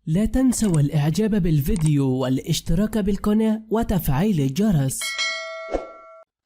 لا تنسوا الإعجاب بالفيديو والاشتراك بالقناة وتفعيل الجرس.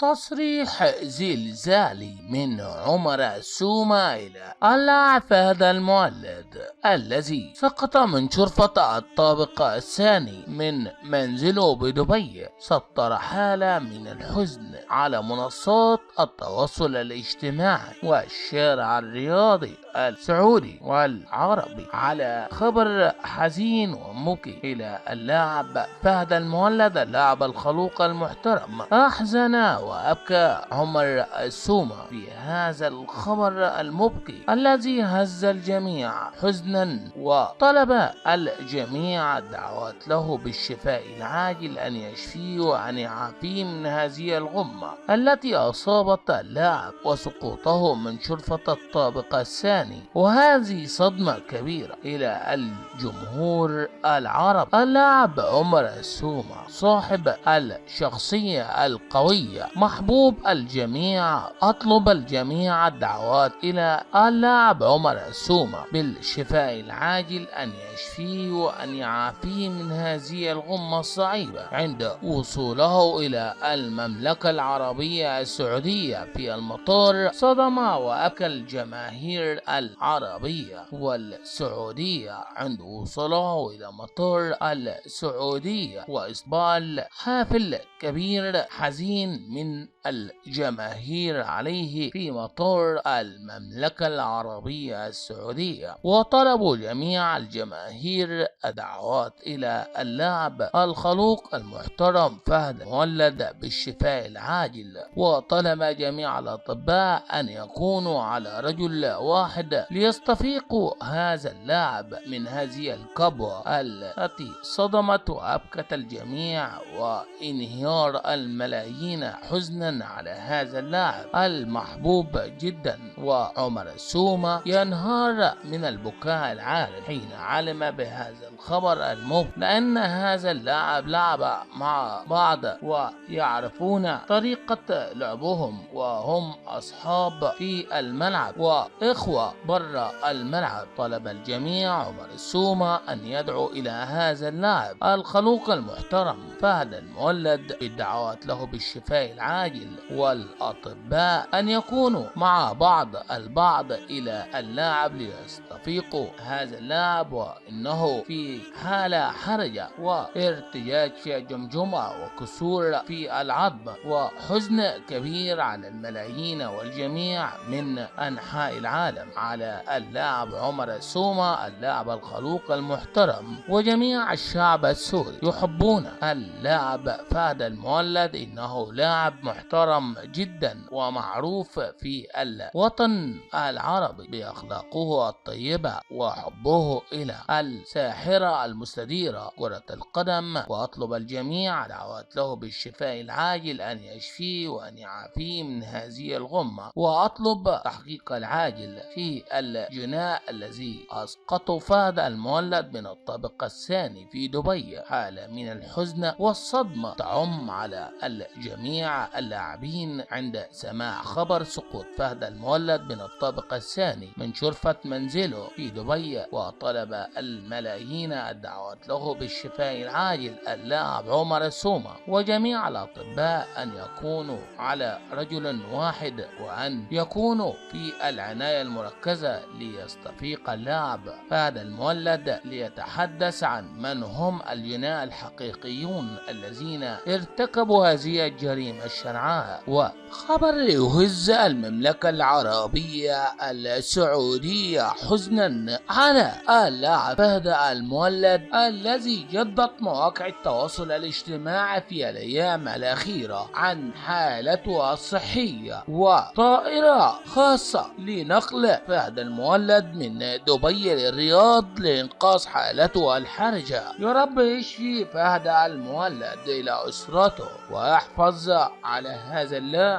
تصريح زلزالي من عمر سومة إلى اللاعب فهد المولد الذي سقط من شرفة الطابق الثاني من منزله بدبي، سطر حالة من الحزن على منصات التواصل الاجتماعي والشارع الرياضي السعودي والعربي على خبر حزين ومبكي إلى اللاعب فهد المولد اللاعب الخلوق المحترم. أحزن وأبكى عمر سومة في هذا الخبر المبكي الذي هز الجميع حزنا، وطلب الجميع الدعوات له بالشفاء العاجل، أن يشفيه وأن يعافيه من هذه الغمة التي أصابت اللاعب وسقوطه من شرفة الطابق الثاني. وهذه صدمة كبيرة إلى الجمهور العربي. اللاعب عمر سومة صاحب الشخصية القوية محبوب الجميع، أطلب الجميع الدعوات إلى اللاعب عمر سومة بالشفاء العاجل، أن يشفيه وأن يعافيه من هذه الغمة الصعيبة. عند وصوله إلى المملكة العربية السعودية في المطار، صدم وأبكى الجماهير العربية والسعودية عند وصوله إلى مطار السعودية وإقبال حافل كبير حزين من الجماهير عليه في مطار المملكة العربية السعودية. وطلبوا جميع الجماهير الدعوات إلى اللاعب الخلوق المحترم فهد المولد بالشفاء العاجل، وطلب جميع الأطباء أن يكونوا على رجل واحد ليستفيقوا هذا اللاعب من هذه الكبوة التي صدمت وأبكت الجميع وانهيار الملايين حزنا على هذا اللاعب المحبوب جدا. وعمر سومة ينهار من البكاء العارم حين علم بهذا الخبر المبكي، لأن هذا اللاعب لعب مع بعض ويعرفون طريقة لعبهم، وهم أصحاب في الملعب وإخوة برا الملعب. طلب الجميع عمر سومة أن يدعو إلى هذا اللاعب الخلوق المحترم فهد المولد بالدعوات له بالشفاء العاجل، والأطباء أن يكونوا مع بعض البعض إلى اللاعب ليستفيقوا هذا اللاعب، وإنه في حالة حرجة وارتجاج في الجمجمة وكسور في العظم وحزن كبير على الملايين والجميع من أنحاء العالم على اللاعب عمر سومة اللاعب الخلوق المحترم. وجميع الشعب السوري يحبون اللاعب فهد المولد، إنه لاعب محترم جدا ومعروف في الوطن العربي بأخلاقه الطيبة وحبه إلى الساحرة المستديرة كرة القدم. وأطلب الجميع دعوات له بالشفاء العاجل، أن يشفيه وأن يعافيه من هذه الغمة. وأطلب تحقيق العاجل في الجناء الذي أسقطه فهد المولد من الطابق الثاني في دبي. حالة من الحزن والصدمة تعم على الجميع اللاعبين عند سماع خبر سقوط فهد المولد من الطابق الثاني من شرفة منزله في دبي. وطلب الملايين الدعوات له بالشفاء العاجل اللاعب عمر سومة وجميع الأطباء أن يكونوا على رجل واحد، وأن يكونوا في العناية المركزة ليستفيق اللاعب فهد المولد ليتحدث عن من هم الجناة الحقيقيون الذين ارتكبوا هذه الجريمة الشنعاء. وخبر يهز المملكة العربية السعودية حزنا على اللاعب فهد المولد الذي جدت مواقع التواصل الاجتماعي في الأيام الأخيرة عن حالته الصحية، وطائرة خاصة لنقل فهد المولد من دبي للرياض لإنقاذ حالته الحرجة. يا رب يشفي فهد المولد إلى أسرته ويحفظ على هذا اللاعب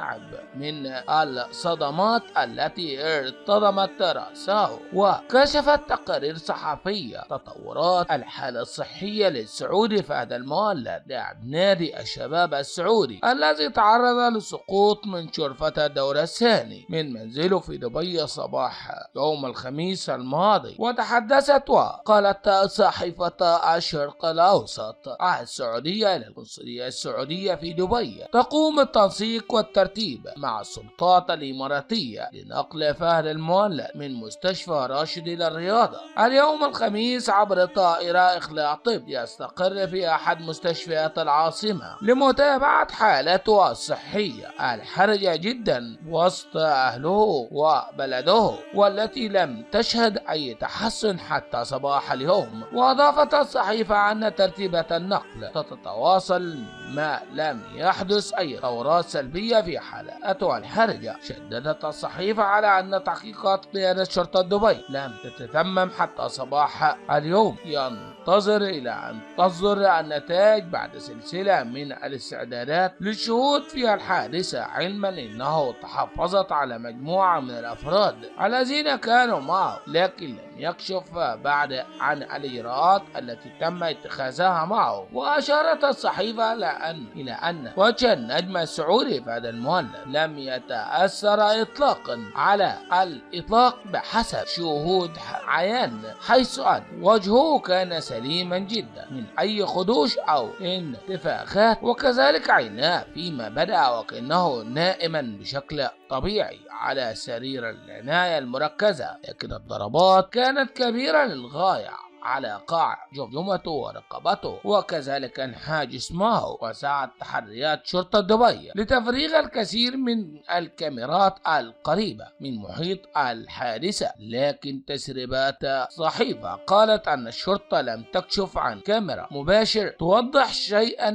من الصدمات التي ارتطمت رأسه. وكشفت تقارير صحفية تطورات الحالة الصحية للسعودي فهد المولد لاعب نادي الشباب السعودي الذي تعرض لسقوط من شرفة الدور الثاني من منزله في دبي صباح الصبح يوم الخميس الماضي، وتحدثت وقالت صحيفة الشرق الأوسط السعودية إلى القنصلية السعودية في دبي تقوم بالتنسيق والترتيب مع السلطات الإماراتية لنقل فهد المولد من مستشفى راشد إلى الرياض اليوم الخميس عبر طائرة إخلاء طب يستقر في أحد مستشفيات العاصمة لمتابعة حالته الصحية الحرجة جدا وسط أهله وبلده، والتي لم تشهد أي تحسن حتى صباح اليوم. وأضافت الصحيفة أن ترتيبة النقل تتواصل ما لم يحدث أي تطورات سلبية في حالته الحرجة. شددت الصحيفة على أن تحقيقات قيادة شرطة دبي لم تتمم حتى صباح اليوم، ينتظر إلى أن تصدر النتائج بعد سلسلة من الاستعدادات للشهود في الحادثة، علما أنه تحفظت على مجموعة من الأفراد الذين كانوا معه، لكن لم يكشف بعد عن الإجراءات التي تم اتخاذها معه. وأشارت الصحيفة إلى أن وجه النجم السعودي فهد المولد لم يتأثر إطلاقا على الإطلاق بحسب شهود عيان، حيث أن وجهه كان سليما جدا من أي خدوش أو انتفاخات، وكذلك عيناه فيما بدأ وكأنه نائما بشكل طبيعي على سرير العناية المركزة، لكن الضربات كانت كبيرة للغاية على قاع جمجمته ورقبته وكذلك انحاء جسمه. وسعت تحريات شرطة دبي لتفريغ الكثير من الكاميرات القريبة من محيط الحادثة، لكن تسريبات صحيفة قالت أن الشرطة لم تكشف عن كاميرا مباشر توضح شيئا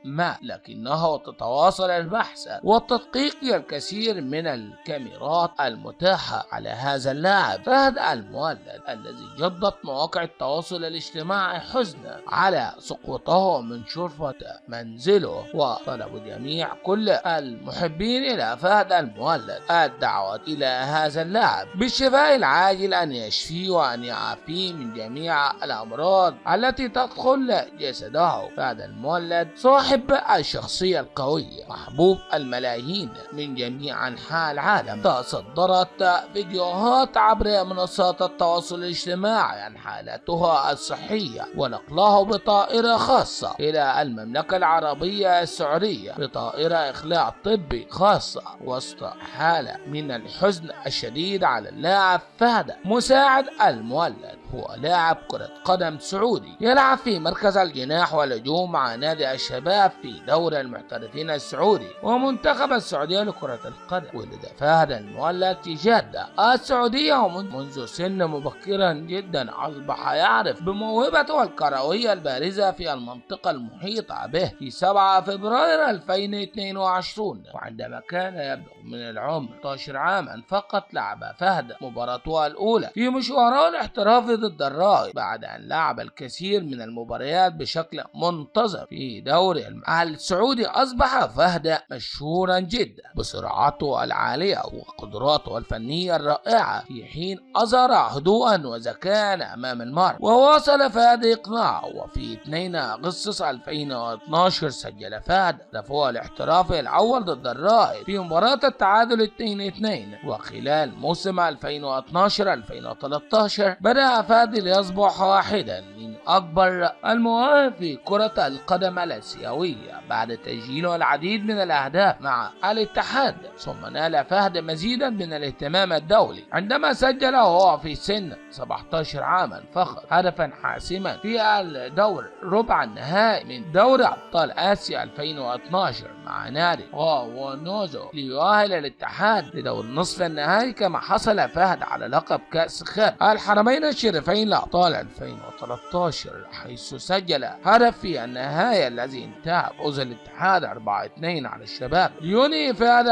ما، لكنها تتواصل البحث والتدقيق في الكثير من الكاميرات المتاحة على هذا اللاعب فهد المولد، الذي جدت مواقع التواصل الاجتماعي حزنا على سقوطه من شرفة منزله، وطلب جميع كل المحبين إلى فهد المولد الدعوة إلى هذا اللاعب بالشفاء العاجل، أن يشفيه وأن يعافيه من جميع الأمراض التي تدخل جسده. فهد المولد صاحب الشخصية القوية محبوب الملايين من جميع أنحاء العالم، تصدرت فيديوهات عبر منصات التواصل الاجتماعي عن حالته الصحية ونقله بطائرة خاصة إلى المملكة العربية السعودية بطائرة إخلاء طبي خاصة، وسط حالة من الحزن الشديد على اللاعب فهد. مساعد المولد هو لاعب كرة قدم سعودي يلعب في مركز الجناح والهجوم مع نادي الشباب في دوري المحترفين السعودي ومنتخب السعودية لكرة القدم. ولد فهد المولد في جدة السعودية، ومنذ سن مبكرا جدا أصبح يعرف بموهبته الكروية البارزة في المنطقة المحيطة به. في 7 فبراير 2022 وعندما كان يبلغ من العمر 16 عاما فقط لعب فهد مباراته الأولى في مشواره الاحترافي ضد الرائد، بعد أن لعب الكثير من المباريات بشكل منتظم في دوري السعودي. أصبح فهد مشهورا جدا بسرعته العالية وقدراته الفنية الرائعة، في حين أظهر هدوءا وذكاء أمام المرمى. وواصل فهد إقناعه، وفي 2 أغسطس 2012 سجل فهد هدفه الاحترافي الأول ضد الرائد في مباراة التعادل 2-2. وخلال موسم 2012-2013 بدأ فهد ليصبح واحدا من أكبر المواهب في كرة القدم الآسيوية بعد تسجيله العديد من الأهداف مع الاتحاد. ثم نال فهد مزيدا من الاهتمام الدولي عندما سجل وهو في سن 17 عاما فقط هدفا حاسما في الدور ربع النهائي من دوري أبطال آسيا 2012 مع نادي وانوزو ليؤهل الاتحاد لدور نصف النهائي، كما حصل فهد على لقب كأس خادم الحرمين الشريفين لأبطال 2013 حيث سجل هدف في النهاية الذي انتهى بفوز الاتحاد 4-2 على الشباب، لينهي فهد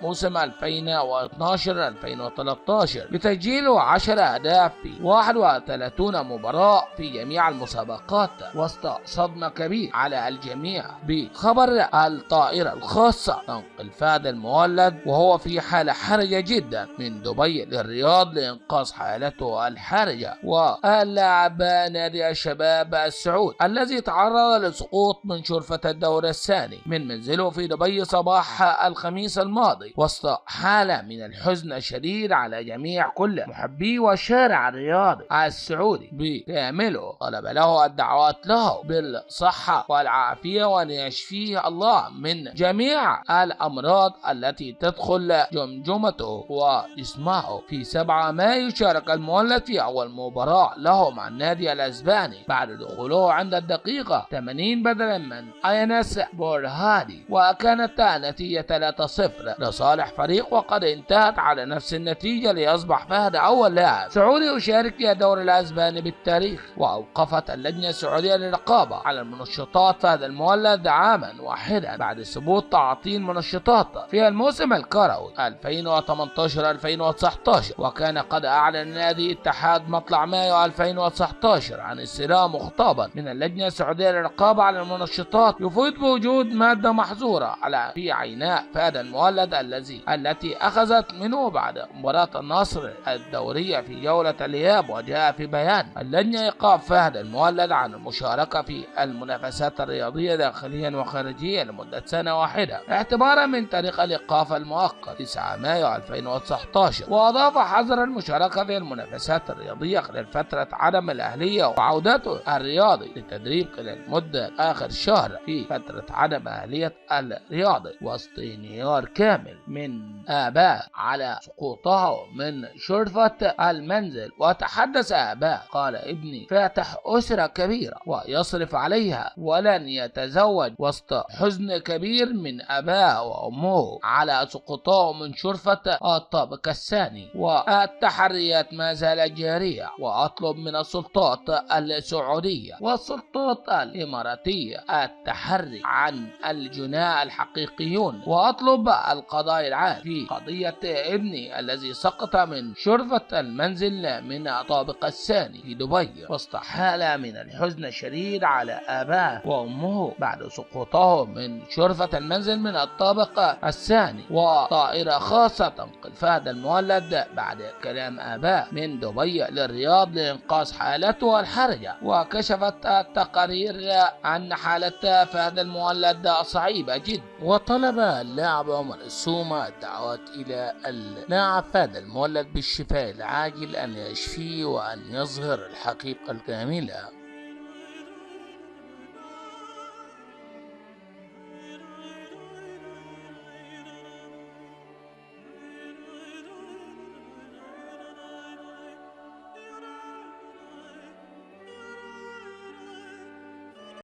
موسم 2012-2013 بتسجيله 10 أهداف في 31 مباراة في جميع المسابقات، وسط صدمة كبيرة على الجميع بخبر الطائرة الخاصة تنقل فهد المولد وهو في حالة حرجة جدا من دبي للرياض لإنقاذ حالته الحرجة. واللاعب نادي نادي الشباب السعودي الذي تعرض لسقوط من شرفة الدور الثاني من منزله في دبي صباح الخميس الماضي، وسط حالة من الحزن الشديد على جميع كل محبي والشارع الرياضي السعودي بكامله. طلب له الدعوات له بالصحة والعافية وأن يشفيه الله من جميع الأمراض التي تدخل جمجمته وجسمه. في 7 مايو شارك المولد في أول مباراة له مع النادي الأسباني بعد دخوله عند الدقيقة 80 بدلا من أيناس بورهادي، وكانت نتيجة 3-0 لصالح فريق، وقد انتهت على نفس النتيجة ليصبح فهد أول لاعب سعودي يشارك في الدوري الأسباني بالتاريخ. وأوقفت اللجنة السعودية للرقابة على المنشطات فهد المولد عاما واحدا بعد ثبوت تعاطي المنشطات في الموسم الكروي 2018-2019، وكان قد أعلن نادي اتحاد مطلع مايو 2019 عن استلام خطابا من اللجنة السعودية للرقابة على المنشطات يفيد بوجود مادة محظورة في عيناء فهد المولد التي أخذت منه بعد مباراة النصر الدورية في جولة الإياب. وجاء في بيان اللجنة إيقاف فهد المولد عن المشاركة في المنافسات الرياضية داخليا وخارجيا لمدة سنة واحدة اعتبارا من تاريخ الإيقاف المؤقت 9 مايو 2019. وأضاف حظر المشاركة في المنافسات الرياضية خلال فترة عدم الأهلية وعودته الرياضي للتدريب خلال مدة آخر شهر في فترة عدم أهلية الرياضي وسط انهيار كامل من آباء على سقوطه من شرفة المنزل. وتحدث آباء قال: ابني فاتح أسرة كبيرة ويصرف عليها ولن يتزوج وسط حزن كبير من أباه وأمه على سقوطه من شرفة الطابق الثاني، والتحريات ما زالت جارية. وأطلب من السلطات السعودية والسلطات الإماراتية التحري عن الجناة الحقيقيون، وأطلب القضاء العام في قضية ابني الذي سقط من شرفة المنزل من الطابق الثاني في دبي وسط حالة من الحزن الشديد على آباه وأمه بعد سقوطه من شرفة المنزل من الطابق الثاني. وطائرة خاصة تنقل فهد المولد بعد كلام آباه من دبي للرياض لإنقاذ حالته الحرجة. وكشفت التقارير أن حالة فهد المولد صعيبة جدا، وطلب اللاعب عمر السومة الدعوات إلى اللاعب فهد المولد بالشفاء العاجل أن يشفيه وأن يظهر الحقيقة الكاملة.